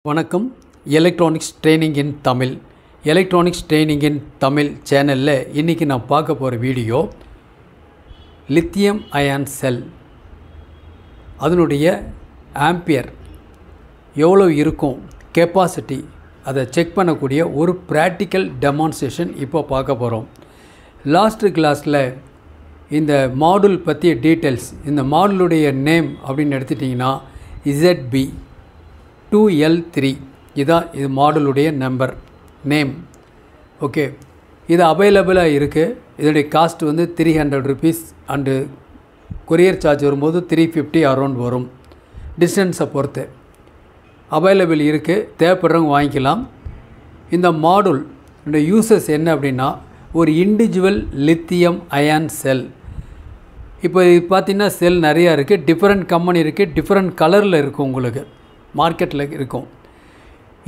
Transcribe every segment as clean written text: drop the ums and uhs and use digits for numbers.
வணக்கம். Electronics training in Tamil சேனலில் இன்றைக்கி நான் பார்க்க போகிற வீடியோ லித்தியம் அயான் செல், அதனுடைய ஆம்பியர் எவ்வளோ இருக்கும், கெப்பாசிட்டி, அதை செக் பண்ணக்கூடிய ஒரு ப்ராக்டிக்கல் டெமான்ஸ்ட்ரேஷன் இப்போ பார்க்க போகிறோம். லாஸ்ட் கிளாஸில் இந்த மாடுல் பற்றிய டீட்டெயில்ஸ், இந்த மாடுலுடைய நேம் அப்படின்னு எடுத்துட்டிங்கன்னா ZB2L3 இதுதான் இது மாடலுடைய நம்பர் நேம். ஓகே, இது அவைலபிளாக இருக்குது. இதோடைய காஸ்ட் வந்து 300 rupees அண்டு கொரியர் சார்ஜ் வரும்போது 350 அரௌண்ட் வரும். டிஸ்டன்ஸை பொறுத்து அவைலபிள் இருக்குது, தேவைப்படுறவங்க வாங்கிக்கலாம். இந்த மாடுல் இந்த யூசஸ் என்ன அப்படின்னா, ஒரு இண்டிவிஜுவல் லித்தியம் அயான் செல். இப்போ இது பார்த்திங்கன்னா செல் நிறையா இருக்குது, டிஃப்ரெண்ட் கம்பெனி இருக்குது, டிஃப்ரெண்ட் கலரில் இருக்கும், உங்களுக்கு மார்க்கெட்டில் இருக்கும்.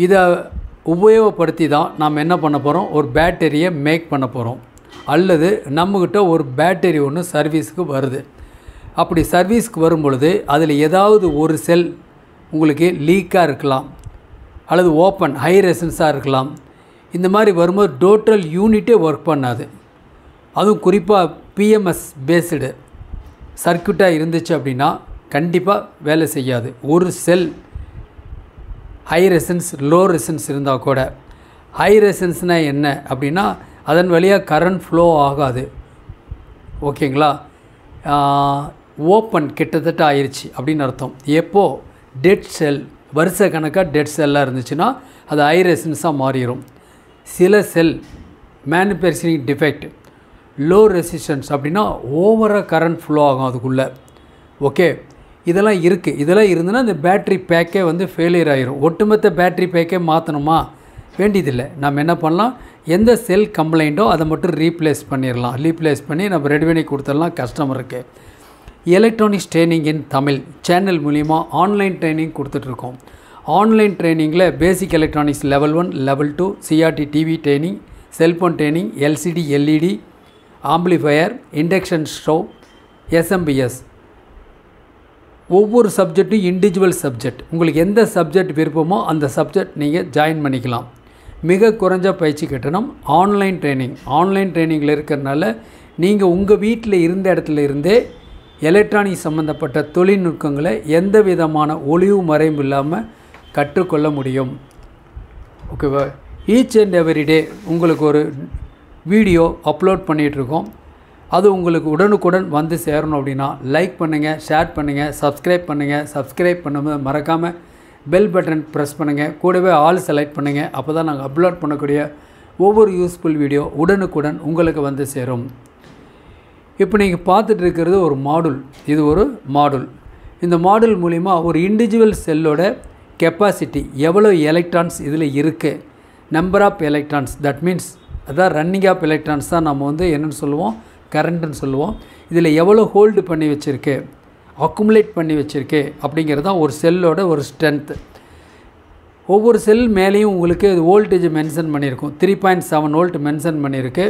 இதை உபயோகப்படுத்தி தான் நாம் என்ன பண்ண போகிறோம், ஒரு பேட்டரியை மேக் பண்ண போகிறோம். அல்லது நம்மக்கிட்ட ஒரு பேட்டரி ஒன்று சர்வீஸுக்கு வருது. அப்படி சர்வீஸ்க்கு வரும் பொழுது அதில் ஏதாவது ஒரு செல் உங்களுக்கு லீக்காக இருக்கலாம், அல்லது ஓப்பன் ஹை ரெசன்ஸாக இருக்கலாம். இந்த மாதிரி வரும்போது டோட்டல் யூனிட்டே ஒர்க் பண்ணாது. அதுவும் குறிப்பாக பிஎம்எஸ் பேஸ்டு சர்க்யூட்டாக இருந்துச்சு அப்படின்னா கண்டிப்பாக வேலை செய்யாது. ஒரு செல் ஹை ரெசன்ஸ் லோ ரெசன்ஸ் இருந்தால் கூட, ஹை ரெசன்ஸ்னால் என்ன அப்படின்னா அதன் வழியாக கரண்ட் ஃப்ளோ ஆகாது. ஓகேங்களா, ஓப்பன் கிட்டத்தட்ட ஆயிடுச்சு அப்படின்னு அர்த்தம். எப்போது டெட் செல், வருஷ கணக்காக டெட் செல்லாக இருந்துச்சுன்னா அது ஹை ரெசன்ஸாக மாறிடும். சில செல் மேனுஃபேக்சரிங் டிஃபெக்ட், லோ ரெசிஸ்டன்ஸ் அப்படின்னா ஓவராக கரண்ட் ஃப்ளோ ஆகும் அதுக்குள்ளே. ஓகே, இதெல்லாம் இருக்குது. இதெல்லாம் இருந்துன்னா இந்த பேட்ரி பேக்கே வந்து ஃபெயிலியர் ஆகிரும். ஒட்டுமொத்த பேட்ரி பேக்கே மாற்றணுமா, வேண்டியதில்லை. நம்ம என்ன பண்ணலாம், எந்த செல் கம்ப்ளைண்ட்டோ அதை மட்டும் ரீப்ளேஸ் பண்ணி நம்ம ரெடி பண்ணி கொடுத்துடலாம் கஸ்டமருக்கு. Electronics training in Tamil channel மூலிமா ஆன்லைன் ட்ரைனிங் கொடுத்துட்ருக்கோம். ஆன்லைன் ட்ரைனிங்கில் basic electronics level 1 level 2 CRT TV training, cellphone training, LCD LED, amplifier, induction stove, SMPS, ஒவ்வொரு சப்ஜெக்ட்டும் இண்டிவிஜுவல் சப்ஜெக்ட். உங்களுக்கு எந்த சப்ஜெக்ட் விருப்பமோ அந்த சப்ஜெக்ட் நீங்கள் ஜாயின் பண்ணிக்கலாம். மிக குறைஞ்ச பயிற்சி கட்டணம். ஆன்லைன் ட்ரைனிங்கில் இருக்கிறதுனால நீங்கள் உங்கள் வீட்டில் இருந்த இடத்துல இருந்தே எலக்ட்ரானிக் சம்மந்தப்பட்ட தொழில்நுட்பங்களை எந்த விதமான ஒளிவு மறைவும் இல்லாமல் கற்றுக்கொள்ள முடியும். ஓகேவா, ஈச் அண்ட் எவ்ரி டே உங்களுக்கு ஒரு வீடியோ அப்லோட் பண்ணிகிட்ருக்கோம். அது உங்களுக்கு உடனுக்குடன் வந்து சேரணும் அப்படின்னா லைக் பண்ணுங்கள், ஷேர் பண்ணுங்கள், சப்ஸ்கிரைப் பண்ணும்போது மறக்காமல் பெல் பட்டன் ப்ரெஸ் பண்ணுங்கள். கூடவே ஆல் செலக்ட் பண்ணுங்கள். அப்போ தான் நாங்கள் அப்லோட் பண்ணக்கூடிய ஒவ்வொரு யூஸ்ஃபுல் வீடியோ உடனுக்குடன் உங்களுக்கு வந்து சேரும். இப்போ நீங்கள் பார்த்துட்டு இருக்கிறது ஒரு மாடுல். இது ஒரு மாடுல். இந்த மாடுல் மூலிமா ஒரு இண்டிவிஜுவல் செல்லோட கெப்பாசிட்டி, எவ்வளோ எலக்ட்ரான்ஸ் இதில் இருக்குது, number of electrons, that means அதான் ரன்னிங் ஆஃப் எலக்ட்ரான்ஸ் தான் நம்ம வந்து என்னென்னு சொல்லுவோம், கரண்ட்டுன்னு சொல்லுவோம். இதில் எவ்வளோ ஹோல்டு பண்ணி வச்சுருக்கு, அக்குமுலேட் பண்ணி வச்சுருக்கு அப்படிங்கிறது தான் ஒரு செல்லோட ஒரு ஸ்ட்ரென்த்து. ஒவ்வொரு செல் மேலேயும் உங்களுக்கு வோல்டேஜ் மென்ஷன் பண்ணியிருக்கும். 3.7 volt மென்ஷன் பண்ணியிருக்கு.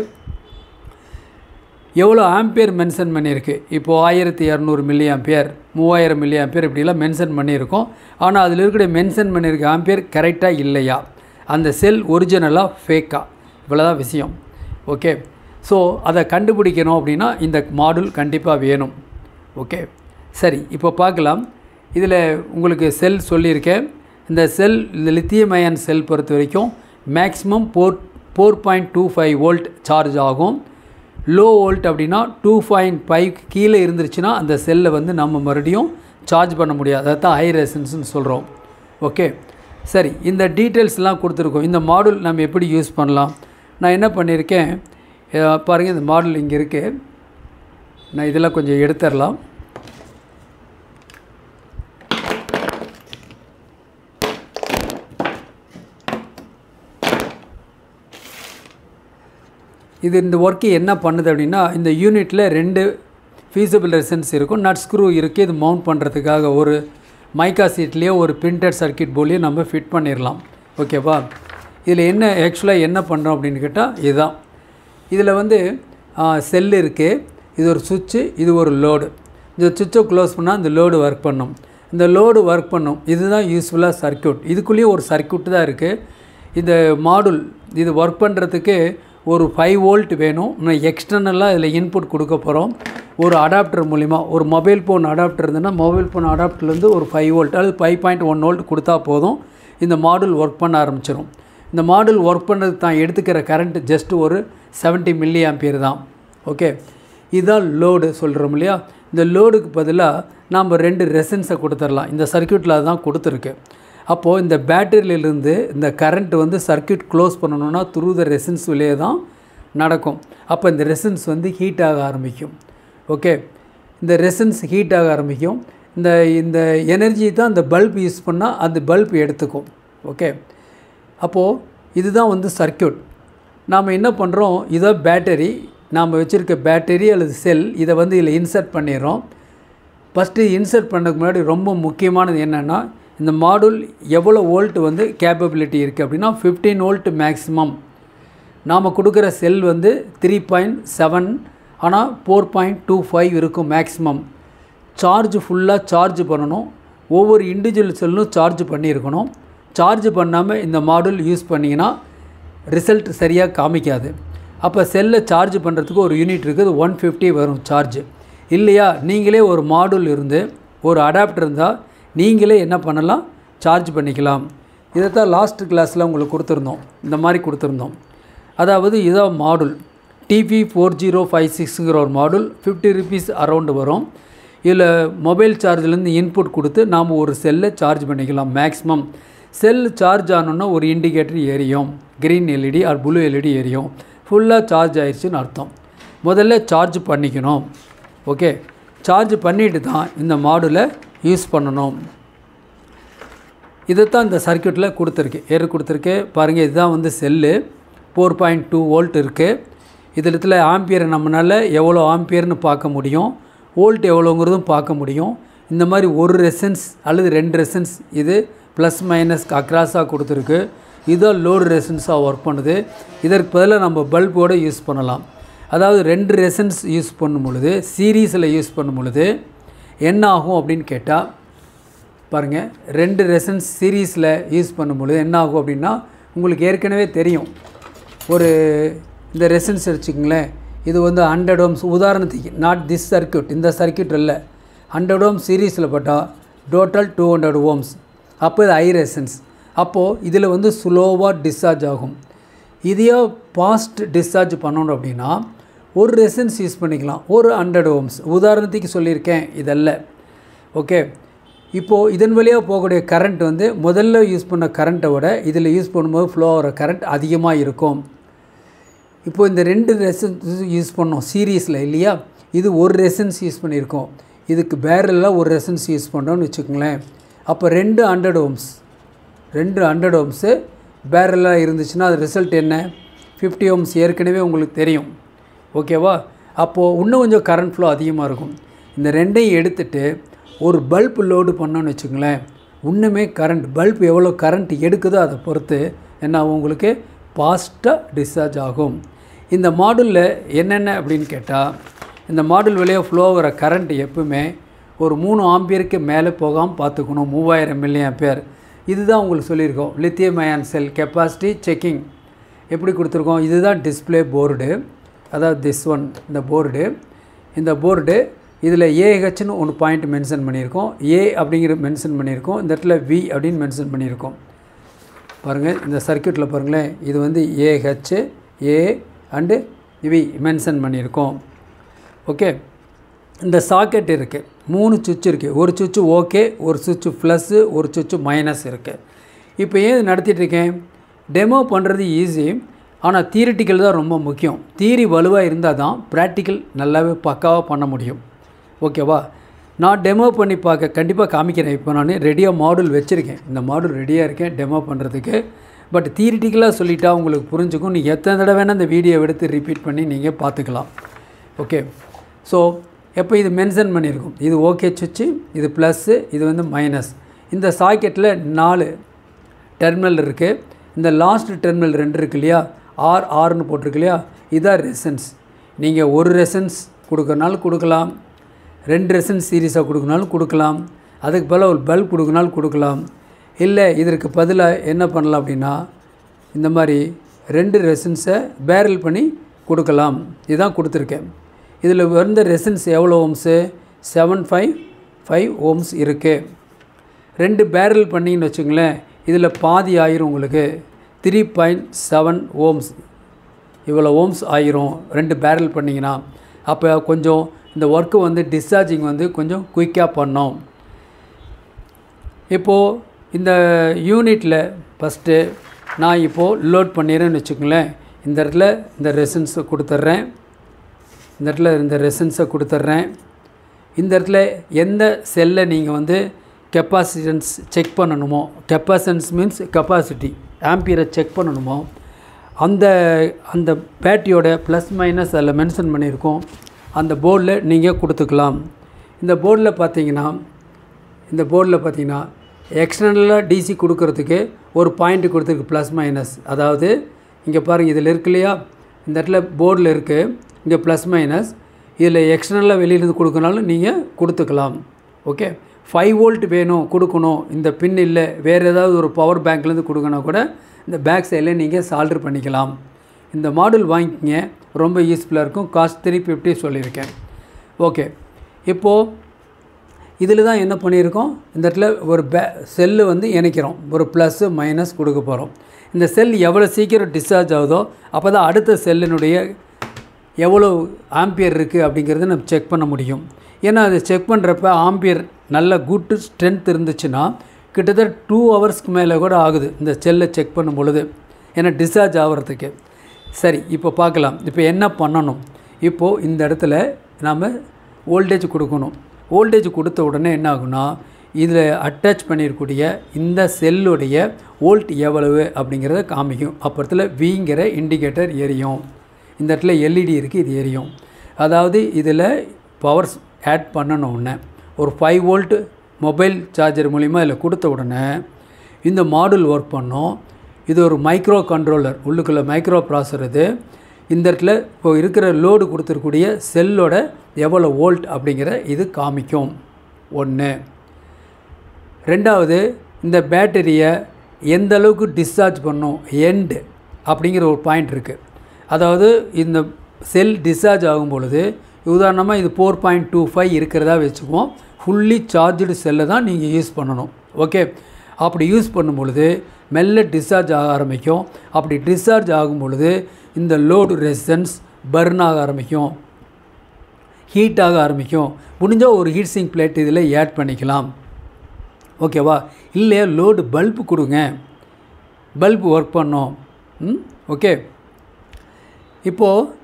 எவ்வளோ ஆம்பியர் மென்ஷன் பண்ணியிருக்கு. இப்போது 1200 மில்லி ஆம்பியர், 3000 மில்லி ஆம்பியர் இப்படிலாம் மென்ஷன் பண்ணியிருக்கோம். ஆனால் அதில் இருக்கிற மென்ஷன் பண்ணியிருக்க ஆம்பியர் கரெக்டாக இல்லையா, அந்த செல் ஒரிஜினலாக ஃபேக்கா, இவ்வளோதான் விஷயம். ஓகே, ஸோ அதை கண்டுபிடிக்கணும் அப்படின்னா இந்த மாடுல் கண்டிப்பாக வேணும். ஓகே, சரி, இப்போ பார்க்கலாம். இதில் உங்களுக்கு செல் சொல்லியிருக்கேன். இந்த செல், இந்த லித்தியம் அயான் செல் பொறுத்த வரைக்கும் மேக்ஸிமம் 4.25 volt சார்ஜ் ஆகும். லோ வோல்ட் அப்படின்னா 2.5 கீழே இருந்துருச்சுன்னா அந்த செல்லை வந்து நம்ம மறுபடியும் சார்ஜ் பண்ண முடியாது. அதை தான் ஹை ரெசன்ஸ்னு சொல்கிறோம். ஓகே, சரி, இந்த டீட்டெயில்ஸ்லாம் கொடுத்துருக்கோம். இந்த மாடுல் நம்ம எப்படி யூஸ் பண்ணலாம், நான் என்ன பண்ணியிருக்கேன் பாருங்கள். இந்த மாடல் இங்கே இருக்குது. நான் இதெல்லாம் கொஞ்சம் எடுத்துடலாம். இது இந்த ஒர்க்கு என்ன பண்ணுது அப்படின்னா, இந்த யூனிட்டில் 2 ஃபீஸபிள் ரெசன்ஸ் இருக்கும், நட் ஸ்க்ரூ இருக்குது. இது மவுண்ட் பண்ணுறதுக்காக ஒரு மைக்கா சீட்லேயே ஒரு பிரிண்டட் சர்க்கியூட் போர்ட்லேயே நம்ம ஃபிட் பண்ணிடலாம். ஓகேவா, இதில் என்ன ஆக்சுவலாக என்ன பண்ணுறோம் அப்படின்னு கேட்டால் இதுதான். இதில் வந்து செல் இருக்குது, இது ஒரு சுவிட்சு, இது ஒரு லோடு. இந்த சுவிட்சை க்ளோஸ் பண்ணால் இந்த லோடு ஒர்க் பண்ணும். இந்த லோடு ஒர்க் பண்ணும். இதுதான் யூஸ்ஃபுல்லாக சர்க்யூட். இதுக்குள்ளேயே ஒரு சர்க்யூட் தான் இருக்குது. இந்த மாடுல் இது ஒர்க் பண்ணுறதுக்கு ஒரு 5 வோல்ட் வேணும். இன்னும் எக்ஸ்டர்னலாக இதில் இன்புட் கொடுக்க போகிறோம். ஒரு அடாப்டர் மூலிமா, ஒரு மொபைல் ஃபோன் அடாப்டர் இருந்ததுன்னா மொபைல் ஃபோன் அடாப்டர்லேருந்து ஒரு 5 வோல்ட் அல்லது 5.1 வோல்ட் கொடுத்தா போதும். இந்த மாடுல் ஒர்க் பண்ண ஆரம்பிச்சிடும். இந்த மாடுல் ஒர்க் பண்ணுறதுக்கு தான் எடுத்துக்கிற கரண்ட் ஜஸ்ட் ஒரு 70 மில்லி ஆம்பியர் தான். ஓகே, இதுதான் லோடு சொல்கிறோம் இல்லையா. இந்த லோடுக்கு பதிலாக நாம் 2 ரெசன்ஸை கொடுத்துடலாம். இந்த சர்க்யூட்டில் அதுதான் கொடுத்துருக்கு. அப்போது இந்த பேட்டரியிலிருந்து இந்த கரண்ட் வந்து சர்க்யூட் க்ளோஸ் பண்ணணுன்னா த்ரூ த ரெசன்ஸ் வழியே தான் நடக்கும். அப்போ இந்த ரெசன்ஸ் வந்து ஹீட் ஆக ஆரம்பிக்கும். ஓகே, இந்த ரெசன்ஸ் ஹீட் ஆக ஆரம்பிக்கும். இந்த எனர்ஜி தான் இந்த பல்ப் யூஸ் பண்ணால் அந்த பல்ப் எடுத்துக்கும். ஓகே, அப்போது இதுதான் வந்து சர்க்யூட். நாம் என்ன பண்ணுறோம், இதான் பேட்டரி. நாம் வச்சுருக்க பேட்டரி அல்லது செல், இதை வந்து இதில் இன்சர்ட் பண்ணிடுறோம். ஃபஸ்ட்டு இன்சர்ட் பண்ணதுக்கு முன்னாடி ரொம்ப முக்கியமானது என்னென்னா, இந்த மாடுல் எவ்வளோ வோல்ட் வந்து கேப்பபிலிட்டி இருக்குது அப்படின்னா 15 வோல்ட் மேக்ஸிமம். நாம் கொடுக்குற செல் வந்து 3.7 ஆனால் 4.25 இருக்கும் மேக்ஸிமம். சார்ஜ் ஃபுல்லாக சார்ஜ் பண்ணணும். ஒவ்வொரு இண்டிவிஜுவல் செல்லும் சார்ஜ் பண்ணியிருக்கணும். சார்ஜ் பண்ணாமல் இந்த மாடுல் யூஸ் பண்ணிங்கன்னா ரிசல்ட் சரியாக காமிக்காது. அப்போ செல்லை சார்ஜ் பண்ணுறதுக்கு ஒரு யூனிட் இருக்குது, 150 வரும் சார்ஜ். இல்லையா, நீங்களே ஒரு மாடுல் இருந்து ஒரு அடாப்டர் இருந்தால் நீங்களே என்ன பண்ணலாம், சார்ஜ் பண்ணிக்கலாம். இதைத்தான் லாஸ்ட் கிளாஸில் உங்களுக்கு கொடுத்துருந்தோம். இந்த மாதிரி கொடுத்துருந்தோம். அதாவது இதான் மாடுல் TP4056ங்கிற ஒரு மாடுல் 50 ருபீஸ் அரௌண்டு வரும். இதில் மொபைல் சார்ஜ்லேருந்து இன்புட் கொடுத்து நாம் ஒரு செல்லை சார்ஜ் பண்ணிக்கலாம். மேக்ஸிமம் செல் சார்ஜ் ஆனோன்னா ஒரு இண்டிகேட்டர் எரியும், green LED or blue LED எரியும். ஃபுல்லாக சார்ஜ் ஆயிடுச்சுன்னு அர்த்தம். முதல்ல சார்ஜ் பண்ணிக்கணும். ஓகே, சார்ஜ் பண்ணிவிட்டு தான் இந்த மாடுலை யூஸ் பண்ணணும். இதைத்தான் இந்த சர்க்யூட்டில் கொடுத்துருக்கு. பாருங்கள், இதுதான் வந்து செல்லு. 4.2 வோல்ட் இருக்குது. இதில் ஆம்பியரை நம்மளால் எவ்வளோ ஆம்பியர்னு பார்க்க முடியும், வோல்ட் எவ்வளோங்கிறதும் பார்க்க முடியும். இந்த மாதிரி ஒரு ரெசன்ஸ் அல்லது 2 ரெசன்ஸ் இது ப்ளஸ் மைனஸ் அக்ராஸாக கொடுத்துருக்கு. இதுதான் லோடு ரெசன்ஸாக ஒர்க் பண்ணுது. இதற்கு பதிலாக நம்ம பல்போடு யூஸ் பண்ணலாம். அதாவது 2 ரெசன்ஸ் யூஸ் பண்ணும் பொழுது, சீரீஸில் யூஸ் பண்ணும் பொழுது என்ன ஆகும் அப்படின்னு கேட்டால், பாருங்கள், 2 ரெசன்ஸ் சீரீஸில் யூஸ் பண்ணும் பொழுது என்ன ஆகும் அப்படின்னா, உங்களுக்கு ஏற்கனவே தெரியும். ஒரு இந்த ரெசன்ஸ் வச்சுக்கோங்களேன், இது வந்து 100 ஓம்ஸ் உதாரணத்துக்கு, நாட் திஸ் சர்க்யூட், இந்த சர்க்யூட் இல்லை, 100 ஓம்ஸ் சீரீஸில் போட்டால் டோட்டல் 200 ஓம்ஸ். அப்போ இது ஐ ரெசன்ஸ். அப்போது இதில் வந்து ஸ்லோவாக டிஸ்சார்ஜ் ஆகும். இதையோ ஃபாஸ்ட் டிஸ்சார்ஜ் பண்ணணும் அப்படின்னா ஒரு ரெசன்ஸ் யூஸ் பண்ணிக்கலாம், ஒரு 100 ஓம்ஸ் உதாரணத்துக்கு சொல்லியிருக்கேன், இதெல்லாம். ஓகே, இப்போது இதன் வழியாக போகக்கூடிய கரண்ட் வந்து முதல்ல யூஸ் பண்ண கரண்ட்டை விட இதில் யூஸ் பண்ணும்போது ஃப்ளோ ஆகிற கரண்ட் அதிகமாக இருக்கும். இப்போது இந்த 2 ரெசன்ஸ் யூஸ் பண்ணோம் சீரீஸில் இல்லையா, இது ஒரு ரெசன்ஸ் யூஸ் பண்ணியிருக்கோம். இதுக்கு பேரலாக ஒரு ரெசன்ஸ் யூஸ் பண்ணோன்னு வச்சுக்கோங்களேன். அப்போ 2 100 ஓம்ஸ், 2 100 ஓம்ஸு பேரலாக இருந்துச்சுன்னா அது ரிசல்ட் என்ன, 50 ஓம்ஸ் ஏற்கனவே உங்களுக்கு தெரியும். ஓகேவா, அப்போது இன்னும் கொஞ்சம் கரண்ட் ஃப்ளோ அதிகமாக இருக்கும். இந்த 2ஐயும் எடுத்துகிட்டு ஒரு பல்ப் லோடு பண்ணோன்னு வச்சுங்களேன், இன்னுமே கரண்ட் பல்ப் எவ்வளோ கரண்ட் எடுக்குதோ அதை பொறுத்து என்ன ஆகும், உங்களுக்கு ஃபாஸ்ட்டாக டிஸ்சார்ஜ் ஆகும். இந்த மாடுலில் என்னென்ன அப்படின்னு கேட்டால், இந்த மாடுல் வழியாக ஃப்ளோ ஆகிற கரண்ட் எப்பவுமே ஒரு 3 ஆம்பியருக்கு மேலே போகாமல் பார்த்துக்கணும். 3000 மில்லி ஆம்பியர். இதுதான் உங்களுக்கு சொல்லியிருக்கோம். லித்தியம் அயான் செல் கெப்பாசிட்டி செக்கிங் எப்படி கொடுத்துருக்கோம். இதுதான் டிஸ்பிளே போர்டு, அதாவது திஸ் ஒன், இந்த போர்டு இதில் ஏஹெச்னு ஒன்று பாயிண்ட் மென்ஷன் பண்ணியிருக்கோம், ஏ அப்படிங்கிற மென்ஷன் பண்ணியிருக்கோம், இந்த இடத்துல வி அப்படின்னு மென்ஷன் பண்ணியிருக்கோம். பாருங்கள், இந்த சர்க்யூட்டில் பாருங்களேன், இது வந்து A H, A and V mention பண்ணியிருக்கோம். ஓகே, இந்த சாக்கெட் இருக்குது, 3 சுவிட்ச் இருக்குது. ஒரு சுவிட்சு ஓகே, ஒரு சுவிட்சு ப்ளஸ்ஸு, ஒரு சுவிட்சு மைனஸ் இருக்குது. இப்போ ஏன் நடத்திட்டுருக்கேன், டெமோ பண்ணுறது ஈஸி, ஆனால் தியரிட்டிக்கல் தான் ரொம்ப முக்கியம். தியரி வலுவாக இருந்தால் தான் ப்ராக்டிக்கல் நல்லாவே பக்காவாக பண்ண முடியும். ஓகேவா, நான் டெமோ பண்ணி பார்க்க கண்டிப்பாக காமிக்கிறேன். இப்போ நான் ரெடியாக மாடுல் வச்சுருக்கேன், இந்த மாடுல் ரெடியாக இருக்கேன் டெமோ பண்ணுறதுக்கு. பட் தியரிட்டிக்கலாக சொல்லிட்டா உங்களுக்கு புரிஞ்சுக்கும். நீங்கள் எத்தனை தடவை வேணால் இந்த வீடியோ எடுத்து ரிப்பீட் பண்ணி நீங்கள் பார்த்துக்கலாம். ஓகே, ஸோ எப்போ இது மென்ஷன் பண்ணியிருக்கோம், இது ஓகே சுவிட்சு, இது ப்ளஸ்ஸு, இது வந்து மைனஸ். இந்த சாக்கெட்டில் 4 டெர்மினல் இருக்குது. இந்த லாஸ்ட் டெர்மினல் 2 இருக்கு இல்லையா, ஆர்னு போட்டிருக்கு இல்லையா, இதுதான் ரெசன்ஸ். நீங்கள் ஒரு ரெசன்ஸ் கொடுக்கறனாலும் கொடுக்கலாம், 2 ரெசன்ஸ் சீரீஸாக கொடுக்கனாலும் கொடுக்கலாம், அதுக்கு பதிலாக ஒரு பல்ப் கொடுக்கனாலும் கொடுக்கலாம். இல்லை இதற்கு பதிலாக என்ன பண்ணலாம் அப்படின்னா இந்த மாதிரி 2 ரெசின்ஸை பேரல் பண்ணி கொடுக்கலாம். இதுதான் கொடுத்துருக்கேன். இதில் வந்த ரெசின்ஸ் எவ்வளோ ஓம்ஸு 755 ஓம்ஸ் இருக்குது. 2 பேரல் பண்ணிங்கன்னு வச்சுங்களேன், இதில் பாதி ஆயிரும் உங்களுக்கு 3.7 ஓம்ஸ். இவ்வளோ ஓம்ஸ் ஆயிரும் 2 பேரல் பண்ணிங்கன்னா. அப்போ கொஞ்சம் இந்த ஒர்க்கு வந்து டிஸ்சார்ஜிங் வந்து கொஞ்சம் குயிக்காக பண்ணோம். இப்போது இந்த யூனிட்டில் ஃபஸ்ட்டு நான் இப்போது லோட் பண்ணிடுறேன்னு வச்சுக்கோங்களேன். இந்த இடத்துல இந்த ரெசின்ஸை கொடுத்துட்றேன். இந்த இடத்துல இந்த ரெசின்ஸை கொடுத்துட்றேன். இந்த இடத்துல எந்த செல்லை நீங்கள் வந்து கெப்பாசிட்டன்ஸ் செக் பண்ணணுமோ, கெப்பாசிட்டன்ஸ் மீன்ஸ் கெப்பாசிட்டி ஆம்பியரை செக் பண்ணணுமோ, அந்த பேட்டரியோட ப்ளஸ் மைனஸ் அதில் மென்ஷன் பண்ணியிருக்கோம். அந்த போர்டில் நீங்கள் கொடுத்துக்கலாம். இந்த போர்டில் பார்த்தீங்கன்னா எக்ஸ்டர்னலாக டிசி கொடுக்கறதுக்கு ஒரு பாயிண்ட் கொடுத்துருக்கு ப்ளஸ் மைனஸ். அதாவது இங்கே பாருங்கள், இதில் இருக்கு இல்லையா, இந்த இடத்துல போர்டில் இருக்குது, இங்கே ப்ளஸ் மைனஸ். இதில் எக்ஸ்டர்னலாக வெளியிலேருந்து கொடுக்கனாலும் நீங்கள் கொடுத்துக்கலாம். ஓகே, 5 வோல்ட் வேணும் கொடுக்கணும், இந்த பின் இல்லை, வேறு ஏதாவது ஒரு பவர் பேங்க்லேருந்து கொடுக்கணும் கூட இந்த பேக் சைடில் நீங்கள் சால்டர் பண்ணிக்கலாம். இந்த மாடல் வாங்கிக்கிங்க, ரொம்ப யூஸ்ஃபுல்லாக இருக்கும். காஸ்ட் 350 சொல்லியிருக்கேன். ஓகே, இப்போது இதில் தான் என்ன பண்ணியிருக்கோம், இந்த இடத்துல ஒரு செல்லு வந்து இணைக்கிறோம், ஒரு ப்ளஸ்ஸு மைனஸ் கொடுக்க போகிறோம். இந்த செல் எவ்வளோ சீக்கிரம் டிஸ்சார்ஜ் ஆகுதோ அப்போ தான் அடுத்த செல்லினுடைய எவ்வளோ ஆம்பியர் இருக்குது அப்படிங்கிறத நம்ம செக் பண்ண முடியும். ஏன்னா அதை செக் பண்ணுறப்ப ஆம்பியர் நல்ல குட் ஸ்ட்ரென்த் இருந்துச்சுன்னா கிட்டத்தட்ட 2 ஹவர்ஸ்க்கு மேலே கூட ஆகுது இந்த செல்லை செக் பண்ணும் பொழுது, ஏன்னா டிஸ்சார்ஜ் ஆகிறதுக்கு. சரி, இப்போ பார்க்கலாம். இப்போ என்ன பண்ணணும், இப்போது இந்த இடத்துல நாம் வோல்டேஜ் கொடுக்கணும். வோல்டேஜ் கொடுத்த உடனே என்ன ஆகுனா, இதில் அட்டாச் பண்ணியிருக்கக்கூடிய இந்த செல்லுடைய வோல்ட் எவ்வளவு அப்படிங்கிறத காமிக்கும். அப்புறத்தில் விங்கிற இண்டிகேட்டர் எரியும். இந்த இடத்துல எல்இடி இருக்குது, இது எரியும். அதாவது இதில் பவர்ஸ் ஆட் பண்ணணுன்னு ஒரு 5 வோல்ட் மொபைல் சார்ஜர் மூலிமா இதில் கொடுத்த உடனே இந்த மாடுல் ஒர்க் பண்ணோம். இது ஒரு மைக்ரோ கண்ட்ரோலர், உள்ளுக்குள்ளே மைக்ரோ ப்ராசர். இது இந்த இடத்துல இப்போ இருக்கிற லோடு கொடுத்துருக்கூடிய செல்லோட எவ்வளோ வோல்ட் அப்படிங்கிற இது காமிக்கும். 1. 2வது, இந்த பேட்டரியை எந்த அளவுக்கு டிஸ்சார்ஜ் பண்ணும் எண்டு அப்படிங்கிற ஒரு பாயிண்ட் இருக்குது. அதாவது இந்த செல் டிஸ்சார்ஜ் ஆகும் பொழுது உதாரணமாக இது 4.25 இருக்கிறதா வச்சுக்குவோம். ஃபுல்லி சார்ஜ்டு செல்லை தான் நீங்கள் யூஸ் பண்ணணும். ஓகே, அப்படி யூஸ் பண்ணும் பொழுது மெல்ல டிஸ்சார்ஜ் ஆக ஆரம்பிக்கும். அப்படி டிஸ்சார்ஜ் ஆகும் பொழுது இந்த லோடு ரெசிஸ்டன்ஸ் பர்ன் ஆக ஆரம்பிக்கும், ஹீட் ஆக ஆரம்பிக்கும். முடிஞ்சால் ஒரு ஹீட் சிங்க் பிளேட் இதில் ஆட் பண்ணிக்கலாம். ஓகேவா, இல்லை லோடு பல்பு கொடுங்க, பல்பு ஒர்க் பண்ணோம். ஓகே, இப்போது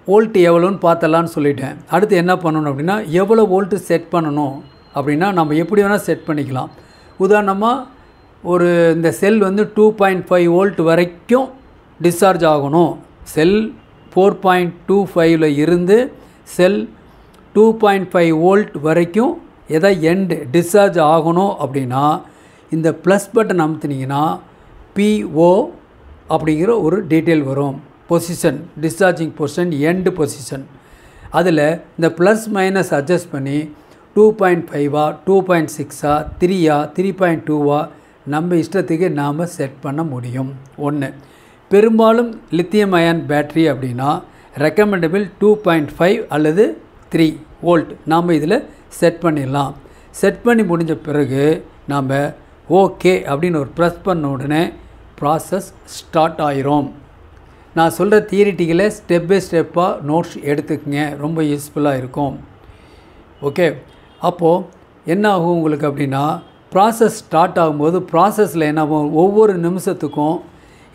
வோல்ட் எவ்வளோன்னு பார்த்தலான்னு சொல்லிட்டேன். அடுத்து என்ன பண்ணணும் அப்படின்னா, எவ்வளோ வோல்ட்டு செட் பண்ணணும் அப்படின்னா நம்ம எப்படி வேணால் செட் பண்ணிக்கலாம். உதாரணமாக ஒரு இந்த செல் வந்து 2.5 வோல்ட் வரைக்கும் டிஸ்சார்ஜ் ஆகணும். செல் 4.25 இருந்து செல் 2.5 வோல்ட் வரைக்கும் எண்டு டிஸ்சார்ஜ் ஆகணும் அப்படின்னா இந்த ப்ளஸ் பட்டன் அமுத்துனீங்கன்னா PO அப்படிங்கிற ஒரு டீட்டெயில் வரும். Position, discharging position, end position. அதில் இந்த ப்ளஸ் மைனஸ் அட்ஜஸ்ட் பண்ணி 2.5 2.6 3 3.2 நம்ம இஷ்டத்துக்கு நாம் செட் பண்ண முடியும். 1. பெரும்பாலும் லித்தியம் அயான் பேட்ரி அப்படின்னா ரெக்கமெண்டபிள் 2.5 அல்லது 3 வோல்ட் நாம் இதில் செட் பண்ணிடலாம். செட் பண்ணி முடிஞ்ச பிறகு நாம் ஓகே அப்படின்னு ஒரு ப்ரெஸ் பண்ண உடனே ப்ராசஸ் ஸ்டார்ட் ஆயிரும். நான் சொல்கிற தியரிட்டிக்கலை ஸ்டெப் பை ஸ்டெப்பாக நோட்ஸ் எடுத்துக்கங்க, ரொம்ப யூஸ்ஃபுல்லாக இருக்கும். ஓகே, அப்போது என்ன ஆகும் உங்களுக்கு அப்படின்னா, ப்ராசஸ் ஸ்டார்ட் ஆகும்போது ப்ராசஸில் என்ன ஆகும், ஒவ்வொரு நிமிஷத்துக்கும்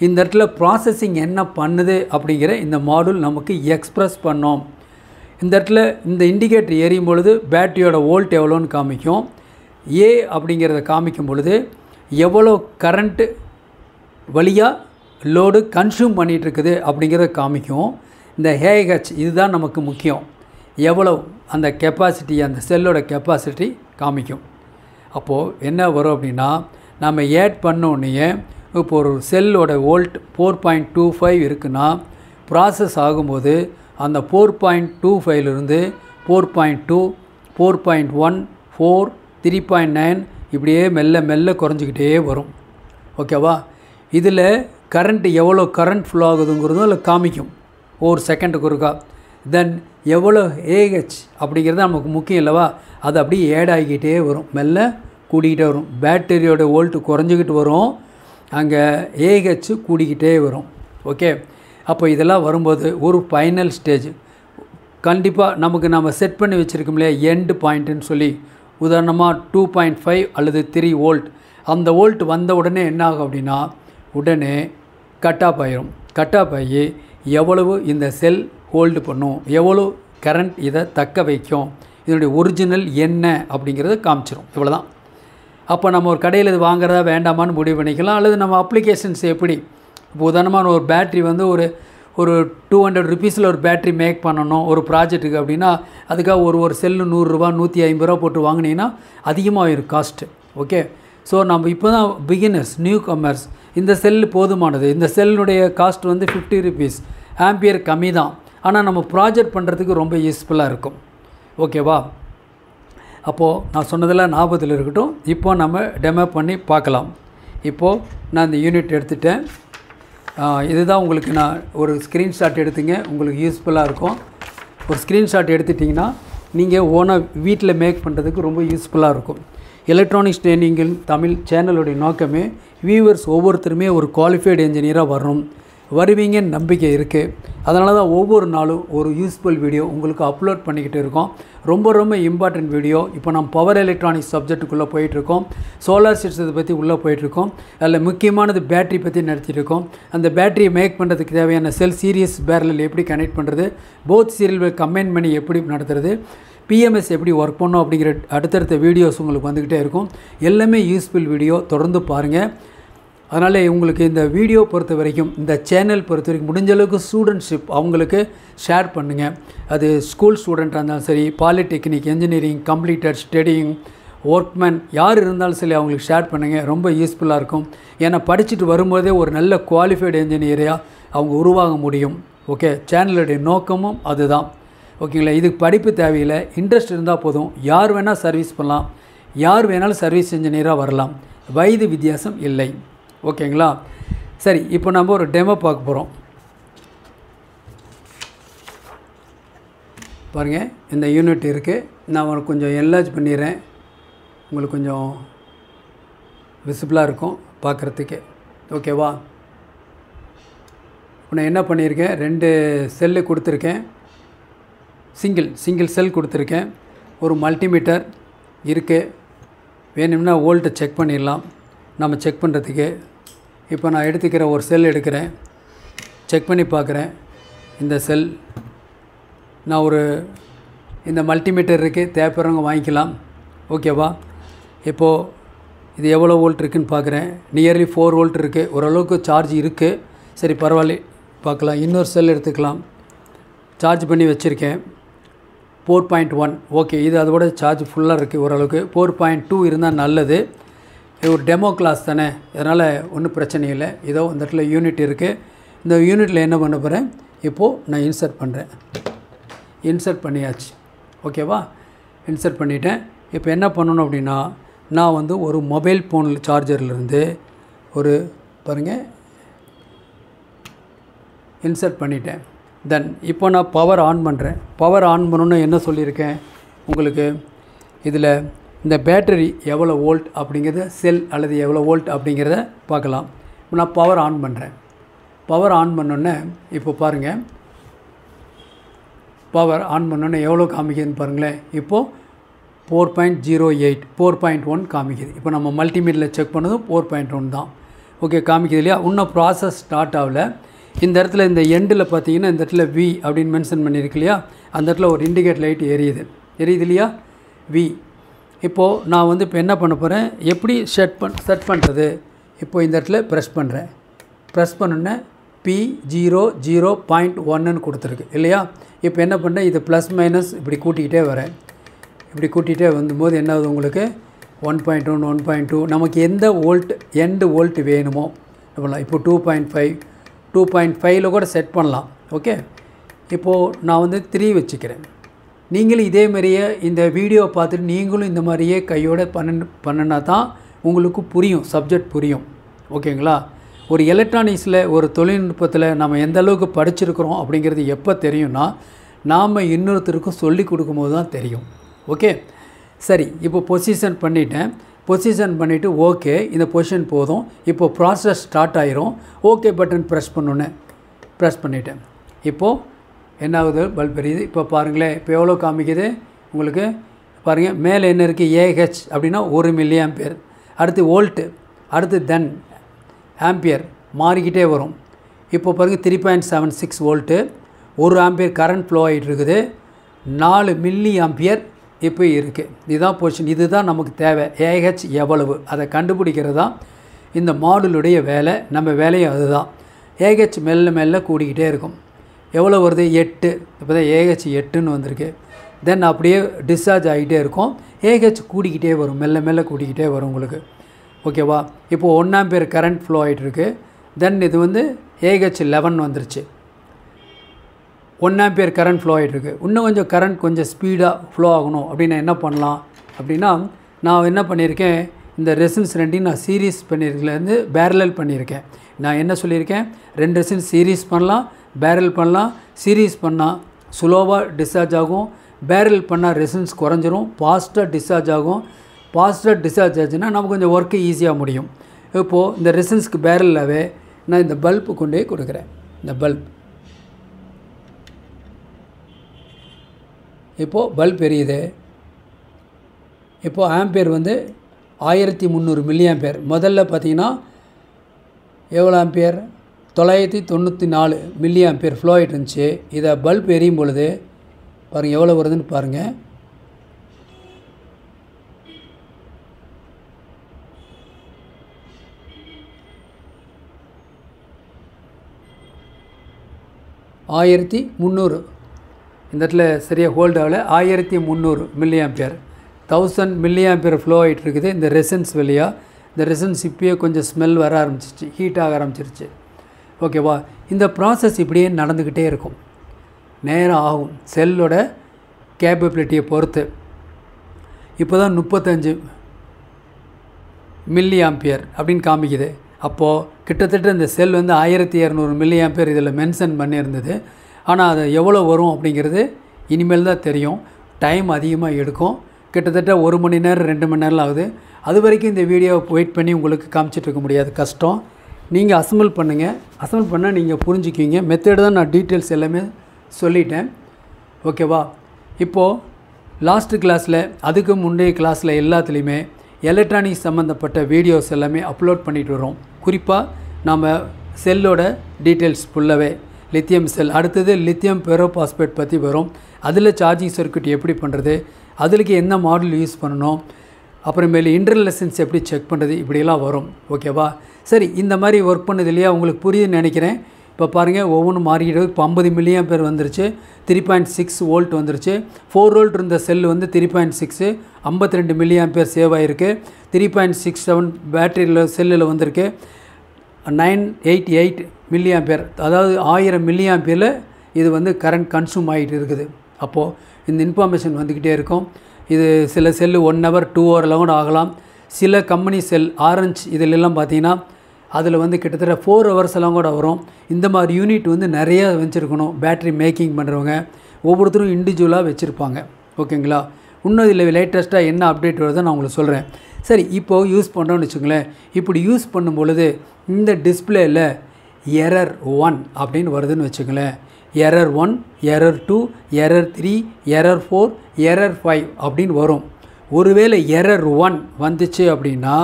இந்த இடத்துல ப்ராசஸிங் என்ன பண்ணுது அப்படிங்கிற இந்த மாடுல் நமக்கு எக்ஸ்ப்ரெஸ் பண்ணோம். இந்த இடத்துல இந்த இண்டிகேட்டர் எரியும் பொழுது பேட்டரியோட வோல்ட் எவ்வளோன்னு காமிக்கும். ஏ அப்படிங்கிறத காமிக்கும் பொழுது எவ்வளோ கரண்ட்டு வழியாக லோடு கன்சியூம் பண்ணிகிட்ருக்குது அப்படிங்கிறத காமிக்கும். இந்த ஏஹெச் இதுதான் நமக்கு முக்கியம். எவ்வளோ அந்த கெப்பாசிட்டி, அந்த செல்லோட கெப்பாசிட்டி காமிக்கும். அப்போது என்ன வரும் அப்படின்னா, நம்ம ஆட் பண்ணோடனே இப்போ ஒரு செல்லோட வோல்ட் 4.25 இருக்குன்னா ப்ராசஸ் ஆகும்போது அந்த 4.25 4.2 4.1 4 3.9 இப்படியே மெல்ல மெல்ல குறைஞ்சிக்கிட்டே வரும். ஓகேவா? இதில் கரண்ட் எவ்வளோ கரண்ட் ஃப்ளோ ஆகுதுங்கிறதும் அதில் காமிக்கும் ஒரு செகண்டுக்கு ஒருக்கா. தென் எவ்வளோ ஏஹெச் அப்படிங்கிறது நமக்கு முக்கியம் இல்லவா, அது அப்படியே ஏட் ஆகிக்கிட்டே வரும், மெல்ல கூடிக்கிட்டே வரும். பேட்டரியோட வோல்ட்டு குறைஞ்சிக்கிட்டு வரும், அங்கே ஏஹெச் கூடிக்கிட்டே வரும். ஓகே, அப்போ இதெல்லாம் வரும்போது ஒரு ஃபைனல் ஸ்டேஜ் கண்டிப்பாக நமக்கு நம்ம செட் பண்ணி வச்சுருக்கோம் இல்லையா எண்டு பாயிண்ட்டுன்னு சொல்லி, உதாரணமாக 2.5 அல்லது 3 வோல்ட். அந்த வோல்ட் வந்த உடனே என்ன ஆகும் அப்படின்னா உடனே கட் ஆஃப் ஆயிரும். கட் ஆஃப் ஆகி எவ்வளவு இந்த செல் ஹோல்டு பண்ணும், எவ்வளோ கரண்ட் இதை தக்க வைக்கும், இதனுடைய ஒரிஜினல் என்ன அப்படிங்கிறத காமிச்சிரும். இவ்வளோ தான். அப்போ நம்ம ஒரு கடையில் இது வாங்குறதா வேண்டாமான்னு முடிவு பண்ணிக்கலாம். அல்லது நம்ம அப்ளிகேஷன்ஸ் எப்படி, இப்போ உதாரணமாக ஒரு பேட்ரி வந்து ஒரு 200 ருபீஸில் ஒரு பேட்ரி மேக் பண்ணணும் ஒரு ப்ராஜெக்ட்டுக்கு அப்படின்னா, அதுக்காக ஒரு செல்லு 100 ரூபா 150 ரூபா போட்டு வாங்கினீங்கன்னா அதிகமாகிடும் காஸ்ட்டு. ஓகே, ஸோ நம்ம இப்போ தான் பிகினர்ஸ், நியூ கமர்ஸ், இந்த செல்லு போதுமானது. இந்த செல்லுடைய காஸ்ட் வந்து 50 ருபீஸ், ஆம்பியர் கம்மி தான், ஆனால் நம்ம ப்ராஜெக்ட் பண்ணுறதுக்கு ரொம்ப யூஸ்ஃபுல்லாக இருக்கும். ஓகேவா? அப்போது நான் சொன்னதெல்லாம் ஞாபகத்தில் இருக்கட்டும். இப்போ நம்ம டெமோ பண்ணி பார்க்கலாம். இப்போது நான் இந்த யூனிட் எடுத்துட்டேன். இதுதான் உங்களுக்கு நான் ஒரு ஸ்க்ரீன்ஷாட் எடுத்துங்க, உங்களுக்கு யூஸ்ஃபுல்லாக இருக்கும். ஒரு ஸ்க்ரீன்ஷாட் எடுத்துட்டிங்கன்னா நீங்கள் ஓனாக வீட்டில் மேக் பண்ணுறதுக்கு ரொம்ப யூஸ்ஃபுல்லாக இருக்கும். எலக்ட்ரானிக்ஸ் ட்ரைனிங்கில் தமிழ் சேனலுடைய நோக்கமே வியூவர்ஸ் ஒவ்வொருத்தருமே ஒரு குவாலிஃபைடு என்ஜினியராக வரணும், வருவீங்கன்னு நம்பிக்கை இருக்குது. அதனால தான் ஒவ்வொரு நாளும் ஒரு யூஸ்ஃபுல் வீடியோ உங்களுக்கு அப்லோட் பண்ணிக்கிட்டு இருக்கோம். ரொம்ப ரொம்ப இம்பார்ட்டன்ட் வீடியோ. இப்போ நம்ம பவர் எலக்ட்ரானிக்ஸ் சப்ஜெக்ட்டுக்குள்ளே போயிட்டுருக்கோம், சோலார் சிஸ்டத்தை பற்றி உள்ளே போயிட்டுருக்கோம். அதில் முக்கியமானது பேட்ரி பற்றி நடத்திட்டுருக்கோம். அந்த பேட்டரியை மேக் பண்ணுறதுக்கு தேவையான செல் சீரியஸ் பேரலில் எப்படி கனெக்ட் பண்ணுறது, போத் சீரியல் கம்பைன் பண்ணி எப்படி நடத்துறது, பிஎம்எஸ் எப்படி ஒர்க் பண்ணோம் அப்படிங்கிற அடுத்தடுத்த வீடியோஸ் உங்களுக்கு வந்துக்கிட்டே இருக்கும். எல்லாமே யூஸ்ஃபுல் வீடியோ, தொடர்ந்து பாருங்கள். அதனால் உங்களுக்கு இந்த வீடியோ பொறுத்த வரைக்கும், இந்த சேனல் பொறுத்த வரைக்கும் முடிஞ்ச அளவுக்கு ஸ்டூடெண்ட்ஷிப் அவங்களுக்கு ஷேர் பண்ணுங்கள். அது ஸ்கூல் ஸ்டூடெண்ட்டாக இருந்தாலும் சரி, polytechnic, engineering, completed studying, workmen யார் இருந்தாலும் சரி அவங்களுக்கு ஷேர் பண்ணுங்கள். ரொம்ப யூஸ்ஃபுல்லாக இருக்கும். ஏன்னா படிச்சுட்டு வரும்போதே ஒரு நல்ல குவாலிஃபைடு என்ஜினியராக அவங்க உருவாக முடியும். ஓகே, சேனலுடைய நோக்கமும் அதுதான். ஓகேங்களா? இதுக்கு படிப்பு தேவையில்லை, இன்ட்ரெஸ்ட் இருந்தால் போதும். யார் வேணால் சர்வீஸ் பண்ணலாம், யார் வேணாலும் சர்வீஸ் இன்ஜினியராக வரலாம், வயது வித்தியாசம் இல்லை. ஓகேங்களா? சரி, இப்போ நம்ம ஒரு டெமோ பார்க்க போகிறோம். பாருங்கள், இந்த யூனிட் இருக்குது. நான் ஒரு கொஞ்சம் என்லார்ஜ் பண்ணிடுறேன், உங்களுக்கு கொஞ்சம் விசிபிளாக இருக்கும் பார்க்குறதுக்கு. ஓகேவா? இப்போ நான் என்ன பண்ணியிருக்கேன், 2 செல்லு கொடுத்துருக்கேன், சிங்கிள் செல் கொடுத்துருக்கேன். ஒரு மல்டிமீட்டர் இருக்குது, வேணும்னா வோல்ட்டை செக் பண்ணிடலாம் நம்ம செக் பண்ணுறதுக்கு. இப்போ நான் எடுத்துக்கிற ஒரு செல் எடுக்கிறேன், செக் பண்ணி பார்க்குறேன். இந்த செல் நான் இந்த மல்டிமீட்டர் இருக்குது, தேவைப்படுறவங்க வாங்கிக்கலாம். ஓகேவா? இப்போது இது எவ்வளோ வோல்ட் இருக்குதுன்னு பார்க்குறேன். நியர்லி 4 வோல்ட் இருக்குது, ஓரளவுக்கு சார்ஜ் இருக்குது. சரி, பரவாயில்ல, பார்க்கலாம். இன்னொரு செல் எடுத்துக்கலாம், சார்ஜ் பண்ணி வச்சுருக்கேன். 4.1. ஓகே, இது அதோட சார்ஜ் ஃபுல்லாக இருக்குது ஓரளவுக்கு. 4.2 இருந்தால் நல்லது. இது ஒரு டெமோ கிளாஸ் தானே, அதனால் ஒன்றும் பிரச்சனை இல்லை. இதோ இந்த இடத்துல யூனிட் இருக்குது. இந்த யூனிட்டில் என்ன பண்ண போகிறேன், இப்போது நான் இன்சர்ட் பண்ணுறேன். இன்சர்ட் பண்ணியாச்சு. ஓகேவா? இன்சர்ட் பண்ணிட்டேன். இப்போ என்ன பண்ணணும் அப்படின்னா, நான் வந்து ஒரு மொபைல் ஃபோன் சார்ஜர்லேருந்து பாருங்கள், இன்சர்ட் பண்ணிட்டேன். தென் இப்போ நான் பவர் ஆன் பண்ணுறேன். பவர் ஆன் பண்ணணுன்னு என்ன சொல்லியிருக்கேன் உங்களுக்கு, இதில் இந்த பேட்டரி எவ்வளோ வோல்ட் அப்படிங்கிறத, செல் அல்லது எவ்வளோ வோல்ட் அப்படிங்கிறத பார்க்கலாம். இப்போ நான் பவர் ஆன் பண்ணுறேன். பவர் ஆன் பண்ணோன்னே இப்போ பாருங்கள், பவர் ஆன் பண்ணோன்னே எவ்வளோ காமிக்குதுன்னு பாருங்களேன். இப்போது 4.08 4.1 காமிக்குது. இப்போ நம்ம மல்டிமீட்டரில் செக் பண்ணதும் 4.1 தான். ஓகே, காமிக்குது இல்லையா? இன்னும் ப்ராசஸ் ஸ்டார்ட் ஆகலை. இந்த இடத்துல இந்த எண்டில் பார்த்தீங்கன்னா இந்த இடத்துல வி அப்படின்னு மென்ஷன் பண்ணியிருக்கு இல்லையா, அந்த இடத்துல ஒரு இண்டிகேட் லைட் எரியுது இல்லையா, வி. இப்போது நான் வந்து இப்போ என்ன பண்ண போகிறேன், எப்படி செட் பண்ணுறது. இப்போது இந்த இடத்துல ப்ரெஸ் பண்ணுறேன். ப்ரெஸ் பண்ணோன்னே P00.1ன்னு கொடுத்துருக்கு இல்லையா. இப்போ என்ன பண்ணேன், இது ப்ளஸ் மைனஸ் இப்படி கூட்டிக்கிட்டே வரேன். இப்படி கூட்டிகிட்டே வந்தும்போது என்ன ஆகுது உங்களுக்கு, 1.1 1.2 நமக்கு எந்த வோல்ட் எண்டு வோல்ட் வேணுமோ பண்ணலாம். இப்போ 2.5 2.5ல் கூட செட் பண்ணலாம். ஓகே, இப்போது நான் வந்து 3 வச்சுக்கிறேன். நீங்களும் இதே மாதிரியே இந்த வீடியோ பார்த்துட்டு நீங்களும் இந்த மாதிரியே கையோட பண்ணினா தான் உங்களுக்கு புரியும், சப்ஜெக்ட் புரியும். ஓகேங்களா? ஒரு எலக்ட்ரானிக்ஸில் ஒரு தொழில்நுட்பத்தில் நம்ம எந்த அளவுக்கு படிச்சிருக்கிறோம் அப்படிங்கிறது எப்போ தெரியும்னா நாம் இன்னொருத்தருக்கும் சொல்லி கொடுக்கும்போது தான் தெரியும். ஓகே, சரி. இப்போ பொசிஷன் பண்ணிட்டேன். பொசிஷன் பண்ணிவிட்டு ஓகே, இந்த பொசிஷன் போதும். இப்போ ப்ராசஸ் ஸ்டார்ட் ஆயிரும். ஓகே பட்டன் ப்ரெஸ் பண்ணிட்டேன். இப்போது என்ன ஆகுது? பல்ப் எரியுது. இப்போ பாருங்களேன், இப்போ எவ்வளோ காமிக்குது உங்களுக்கு பாருங்கள். மேலே என்ன இருக்குது? ஏஹெச் அப்படின்னா 1 மில்லி ஆம்பியர். அடுத்து வோல்ட்டு, அடுத்து தென் ஆம்பியர் மாறிக்கிட்டே வரும். இப்போ பாருங்கள் 3.76 வோல்ட்டு, 1 ஆம்பியர் கரண்ட் ஃப்ளோ ஆகிட்டு இருக்குது. 4 மில்லி ஆம்பியர் இப்போ இருக்குது. இதுதான் பொசிஷன். இதுதான் நமக்கு தேவை. ஏஹெச் எவ்வளவு அதை கண்டுபிடிக்கிறது தான் இந்த மாடுலுடைய வேலை. நம்ம வேலையும் அதுதான். ஏஹெச் மெல்ல மெல்ல கூடிக்கிட்டே இருக்கும். எவ்வளோ வருது? 8. இப்போ தான் ஏஹெச் 8ன்னு வந்திருக்கு. தென் அப்படியே டிஸ்சார்ஜ் ஆகிட்டே இருக்கும். ஏஹெச் கூடிக்கிட்டே வரும், மெல்ல மெல்ல கூடிக்கிட்டே வரும் உங்களுக்கு. ஓகேவா? இப்போது 1 ஆம்பியர் கரண்ட் ஃப்ளோ ஆகிட்டுருக்கு. தென் இது வந்து ஏஹெச் 11 வந்துருச்சு. 1 ஆம்பியர் கரண்ட் ஃப்ளோ ஆகிட்டுருக்கு. இன்னும் கொஞ்சம் கரண்ட் கொஞ்சம் ஸ்பீடாக ஃப்ளோ ஆகணும் அப்படின்னா என்ன பண்ணலாம் அப்படின்னா, நான் என்ன பண்ணியிருக்கேன், இந்த ரெசின்ஸ் ரெண்டையும் நான் சீரீஸ் பண்ணியிருக்கலேருந்து பேரலல் பண்ணியிருக்கேன். நான் என்ன சொல்லியிருக்கேன், 2 ரெசின்ஸ் சீரீஸ் பண்ணலாம், பேரல் பண்ணலாம். சீரீஸ் பண்ணால் ஸ்லோவாக டிஸ்சார்ஜ் ஆகும், பேரல் பண்ணால் ரெசின்ஸ் குறைஞ்சிரும், ஃபாஸ்ட்டாக டிஸ்சார்ஜ் ஆகும். ஃபாஸ்ட்டாக டிஸ்சார்ஜ் ஆச்சுன்னா நமக்கு கொஞ்சம் ஒர்க்கு ஈஸியாக முடியும். இப்போது இந்த ரெசின்ஸ்க்கு பேரலாகவே நான் இந்த பல்பு கொண்டே கொடுக்குறேன். இந்த பல்ப் இப்போது பல்ப் எரியுது. இப்போது ஆம்பியர் வந்து 1300 மில்லி ஆம்பியர். முதல்ல பார்த்திங்கன்னா எவ்வளோ ஆம்பியர்? 994 மில்லி ஆம்பியர் ஃப்ளோ ஆகிட்டு இருந்துச்சு. இதை பல்ப் எரியும் பொழுது பாருங்கள் எவ்வளோ வருதுன்னு பாருங்கள். $1300. இந்த இடத்துல சரியாக ஹோல்ட் ஆகலை. 1300 milli ampere, 1000 milli ampere flow ஆகிட்டு இருக்குது இந்த ரெசன்ஸ் வழியாக. இந்த ரெசன்ஸ் இப்போயே கொஞ்சம் ஸ்மெல் வர ஆரம்பிச்சிருச்சு, ஹீட் ஆக ஆரம்பிச்சிருச்சு. ஓகேவா? இந்த ப்ராசஸ் இப்படியே நடந்துக்கிட்டே இருக்கும், நேரம் ஆகும் செல்லோட கேப்பபிலிட்டியை பொறுத்து. இப்போ தான் 35 மில்லி ஆம்பியர் அப்படின்னு காமிக்குது. அப்போது கிட்டத்தட்ட இந்த செல் வந்து 1200 மில்லி ஆம்பியர் இதில் மென்ஷன் பண்ணியிருந்தது. ஆனால் அது எவ்வளோ வரும் அப்படிங்கிறது இனிமேல் தான் தெரியும். டைம் அதிகமாக எடுக்கும். கிட்டத்தட்ட 1 மணி நேரம் 2 மணி நேரம் ஆகுது. அது வரைக்கும் இந்த வீடியோவை வெயிட் பண்ணி உங்களுக்கு காமிச்சிட்டு இருக்க முடியாது, கஷ்டம். நீங்கள் அசம்பிள் பண்ணுங்கள். அசம்பிள் பண்ணால் நீங்கள் புரிஞ்சுக்குவீங்க. மெத்தேடு தான் நான் டீட்டெயில்ஸ் எல்லாமே சொல்லிட்டேன். ஓகேவா? இப்போது லாஸ்ட்டு கிளாஸில், அதுக்கு முந்தைய கிளாஸில் எல்லாத்துலேயுமே எலக்ட்ரானிக்ஸ் சம்மந்தப்பட்ட வீடியோஸ் எல்லாமே அப்லோட் பண்ணிட்டு வரோம். குறிப்பாக நம்ம செல்லோட டீட்டெயில்ஸ் ஃபுல்லாகவே, லித்தியம் செல், அடுத்தது லித்தியம் பெரோபாஸ்பேட் பற்றி வரும். அதில் சார்ஜிங் சர்க்யூட் எப்படி பண்ணுறது, அதுக்கு என்ன மாடல் யூஸ் பண்ணணும், அப்புறமேலு இன்டர்லெசன்ஸ் எப்படி செக் பண்ணுறது, இப்படியெல்லாம் வரும். ஓகேவா? சரி, இந்த மாதிரி ஒர்க் பண்ணது இல்லையா, உங்களுக்கு புரியுதுன்னு நினைக்கிறேன். இப்போ பாருங்கள் ஒவ்வொன்றும் மாறிக்கிட்டு. இப்போ 50 மில்லி ஆம்பியர் வந்துருச்சு, 3.6 வோல்ட் வந்துருச்சு. 4 வோல்ட் இருந்த செல் வந்து 3.6, 52 மில்லி ஆம்பியர் சேவ் ஆகிருக்கு. 3.67 பேட்டரியில் செல்லில் வந்திருக்கு. 988 மில்லி ஆம்பியர், அதாவது 1000 மில்லி ஆம்பியரில் இது வந்து கரண்ட் கன்சூம் ஆகிட்டு இருக்குது. அப்போது இந்த இன்ஃபர்மேஷன் வந்துக்கிட்டே இருக்கும். இது சில செல்லு 1 ஹவர் 2 ஹவர்லாம் கூட ஆகலாம். சில கம்பெனி செல் ஆரஞ்ச் இதிலெல்லாம் பார்த்தீங்கன்னா அதில் வந்து கிட்டத்தட்ட 4 ஹவர்ஸ் எல்லாம் கூட வரும். இந்த மாதிரி யூனிட் வந்து நிறையா வச்சுருக்கணும். பேட்ரி மேக்கிங் பண்ணுறவங்க ஒவ்வொருத்தரும் இண்டிவிஜுவலாக வச்சுருப்பாங்க. ஓகேங்களா? இன்னும் இதில் லேட்டஸ்ட்டாக என்ன அப்டேட் வருதோ நான் உங்களுக்கு சொல்கிறேன். சரி, இப்போது யூஸ் பண்ணுறோன்னு வச்சுக்கோங்களேன். இப்படி யூஸ் பண்ணும் பொழுது இந்த டிஸ்பிளேயில் எரர் 1 அப்படின்னு வருதுன்னு வச்சுக்கோங்களேன். Error 1, error 2, error 3, error 4, error 5 அப்படின்னு வரும். ஒருவேளை எரர் 1 வந்துச்சு அப்படின்னா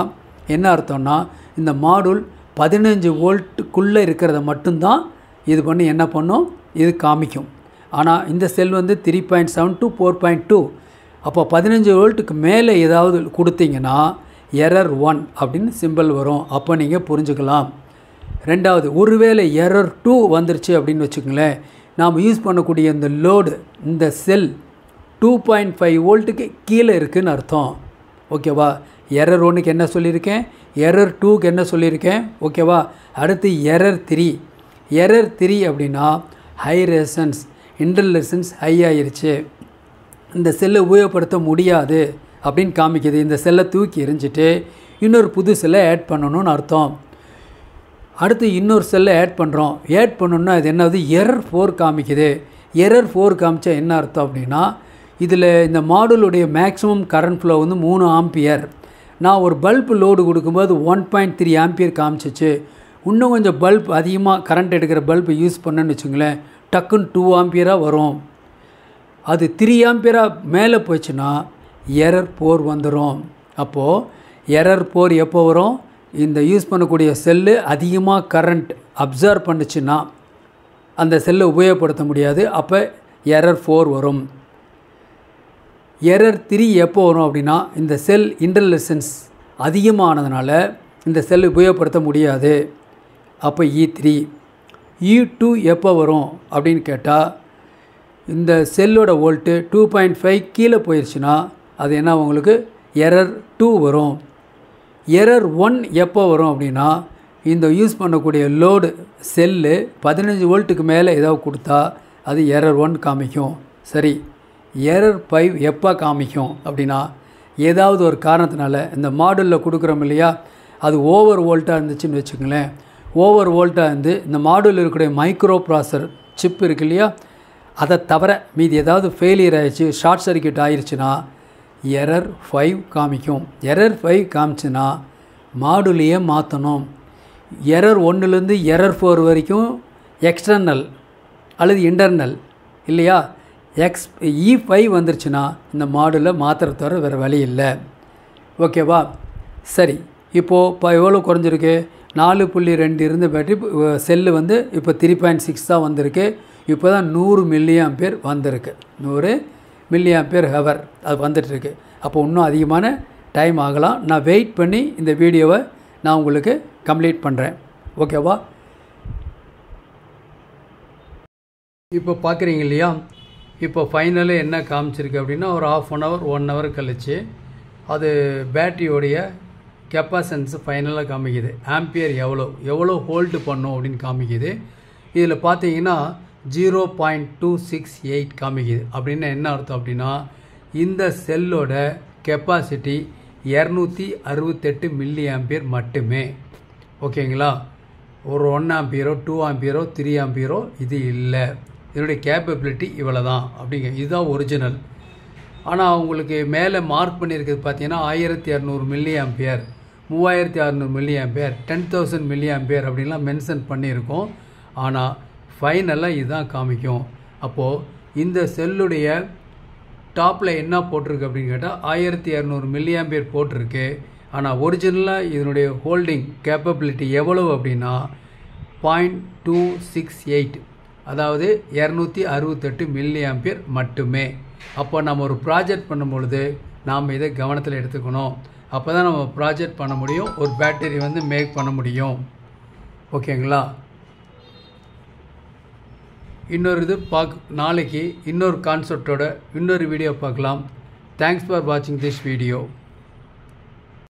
என்ன அர்த்தம்னா, இந்த மாடுல் 15 வோல்ட்டுக்குள்ளே இருக்கிறத மட்டும்தான் இது பண்ணி என்ன பண்ணும், இது காமிக்கும். ஆனால் இந்த செல் வந்து 3.7 to 4.2. அப்போ 15 வோல்ட்டுக்கு மேலே ஏதாவது கொடுத்தீங்கன்னா எரர் 1 அப்படின்னு சிம்பிள் வரும். அப்போ நீங்கள் புரிஞ்சுக்கலாம். ரெண்டாவது, ஒருவேளை எரர் 2 வந்துருச்சு அப்படின்னு வச்சுக்கோங்களேன். நாம் யூஸ் பண்ணக்கூடிய இந்த லோடு, இந்த செல் 2.5 வோல்ட்டுக்கு கீழே இருக்குதுன்னு அர்த்தம். ஓகேவா? எரர் 1க்கு என்ன சொல்லியிருக்கேன், எரர் 2க்கு என்ன சொல்லியிருக்கேன். ஓகேவா? அடுத்து எரர் 3. எரர் 3 அப்படின்னா ஹை ரெசன்ஸ், இன்டர்லெசன்ஸ் ஹை ஆயிருச்சு. இந்த செல்லை உபயோகப்படுத்த முடியாது அப்படின்னு காமிக்குது. இந்த செல்லை தூக்கி எறிஞ்சிட்டு இன்னொரு புது செல்லை ஆட் பண்ணணும்னு அர்த்தம். அடுத்து இன்னொரு செல்லை ஆட் பண்ணுறோம். ஆட் பண்ணணுன்னா இது என்னது, எரர் 4 காமிக்குது. எரர் 4 காமிச்சா என்ன அர்த்தம் அப்படின்னா, இதில் இந்த மாடுலுடைய மேக்ஸிமம் கரண்ட் ஃப்ளோ வந்து 3 ஆம்பியர். நான் ஒரு பல்பு லோடு கொடுக்கும்போது 1.3 ஆம்பியர் காமிச்சிச்சு. இன்னும் கொஞ்சம் பல்ப் அதிகமாக கரண்ட் எடுக்கிற பல்பு யூஸ் பண்ணேன்னு வச்சுங்களேன், டக்குன்னு 2 ஆம்பியராக வரும். அது 3 ஆம்பியராக மேலே போச்சுன்னா எரர் 4 வந்துடும். அப்போது எரர் 4 எப்போ வரும், இந்த யூஸ் பண்ணக்கூடிய செல்லு அதிகமாக கரண்ட் அப்சர்வ் பண்ணிச்சுன்னா அந்த செல்லை உபயோகப்படுத்த முடியாது. அப்போ எரர் 4 வரும். எரர் 3 எப்போ வரும் அப்படின்னா, இந்த செல் இன்டர்லெசன்ஸ் அதிகமானதுனால இந்த செல் உபயோகப்படுத்த முடியாது. அப்போ E3. E2 எப்போ வரும் அப்படின்னு கேட்டால், இந்த செல்லோட வோல்ட்டு 2.5 கீழே போயிடுச்சுன்னா அது என்ன, உங்களுக்கு எரர் 2 வரும். எரர் 1 எப்போ வரும் அப்படின்னா, இந்த யூஸ் பண்ணக்கூடிய லோடு செல்லு 15 வோல்ட்டுக்கு மேலே ஏதாவது கொடுத்தா அது எரர் 1 காமிக்கும். சரி, எரர் 5 எப்போ காமிக்கும் அப்படின்னா, ஏதாவது ஒரு காரணத்தினால இந்த மாடுலில் கொடுக்குறோம் இல்லையா, அது ஓவர் வோல்ட்டாக இருந்துச்சுன்னு வச்சுக்கங்களேன். ஓவர் வோல்ட்டாக இருந்து இந்த மாடுலில் இருக்கக்கூடிய மைக்ரோ ப்ராசர் சிப் இருக்கு இல்லையா, அதை தவிர மீதி ஏதாவது ஃபெயிலியர் ஆகிடுச்சு, ஷார்ட் சர்க்யூட் ஆகிடுச்சுன்னா எரர் 5 காமிக்கும். எரர் 5 காமிச்சுன்னா மாடுலையே மாற்றணும். எரர் 1லேருந்து எரர் 4 வரைக்கும் எக்ஸ்டர்னல் அல்லது இன்டர்னல் இல்லையா. E5 வந்துருச்சுன்னா இந்த மாடுலில் மாற்றுற தவிர வேறு வழி இல்லை. ஓகேவா? சரி, இப்போது எவ்வளோ குறைஞ்சிருக்கு, 4.2 இருந்த பேட்டரி செல்லு வந்து இப்போ 3.6 தான் வந்திருக்கு. இப்போ தான் 100 மில்லி ஆம்பியர் வந்திருக்கு. 100 மில்லி ஆம்பியர் ஹவர் அது வந்துட்டுருக்கு. அப்போ இன்னும் அதிகமான டைம் ஆகலாம். நான் வெயிட் பண்ணி இந்த வீடியோவை நான் உங்களுக்கு கம்ப்ளீட் பண்ணுறேன். ஓகேவா? இப்போ பார்க்குறீங்க இல்லையா, இப்போ ஃபைனலு என்ன காமிச்சிருக்கு அப்படின்னா, ஒரு 1/2 hour 1 hour கழிச்சு அது பேட்டரியோடைய கெப்பாசிட்டன்ஸ் ஃபைனலாக காமிக்குது. ஆம்பியர் எவ்வளோ ஹோல்டு பண்ணும் அப்படின்னு காமிக்குது. இதில் பார்த்தீங்கன்னா 0.268 காமிக்குது. அப்படின்னா என்ன அர்த்தம் அப்படின்னா, இந்த செல்லோட கெப்பாசிட்டி 268 மில்லி ஆம்பியர் மட்டுமே. ஓகேங்களா? ஒரு 1 ஆம்பியரோ 2 ஆம்பியரோ 3 ஆம்பியரோ இது இல்லை. இதனுடைய கேப்பபிலிட்டி இவ்வளோ தான் அப்படிங்க. இதுதான் ஒரிஜினல். ஆனால் உங்களுக்கு மேலே மார்க் பண்ணியிருக்கிறது பார்த்தீங்கன்னா 1200 milli ampere, 3600 milli ampere, 10,000 milli ampere அப்படின்லாம் மென்ஷன் பண்ணியிருக்கோம். ஆனால் ஃபைனலாக இதுதான் காமிக்கும். அப்போது இந்த செல்லுடைய டாப்பில் என்ன போட்டிருக்கு அப்படின்னு கேட்டால் 1200 மில்லி ஆம்பியர் போட்டிருக்கு. ஆனால் ஒரிஜினலாக இதனுடைய ஹோல்டிங் கேப்பபிலிட்டி எவ்வளவு அப்படின்னா 0.268, அதாவது 268 மில்லி ஆம்பியர் மட்டுமே. அப்போ நம்ம ஒரு ப்ராஜெக்ட் பண்ணும்பொழுது நாம் இதை கவனத்தில் எடுத்துக்கணும். அப்போ தான் நம்ம ப்ராஜெக்ட் பண்ண முடியும், ஒரு பேட்டரி வந்து மேக் பண்ண முடியும். ஓகேங்களா? இன்னொரு இது நாளைக்கு இன்னொரு கான்செப்டோட இன்னொரு வீடியோ பார்க்கலாம். தேங்க்ஸ் ஃபார் வாட்சிங் திஸ் வீடியோ.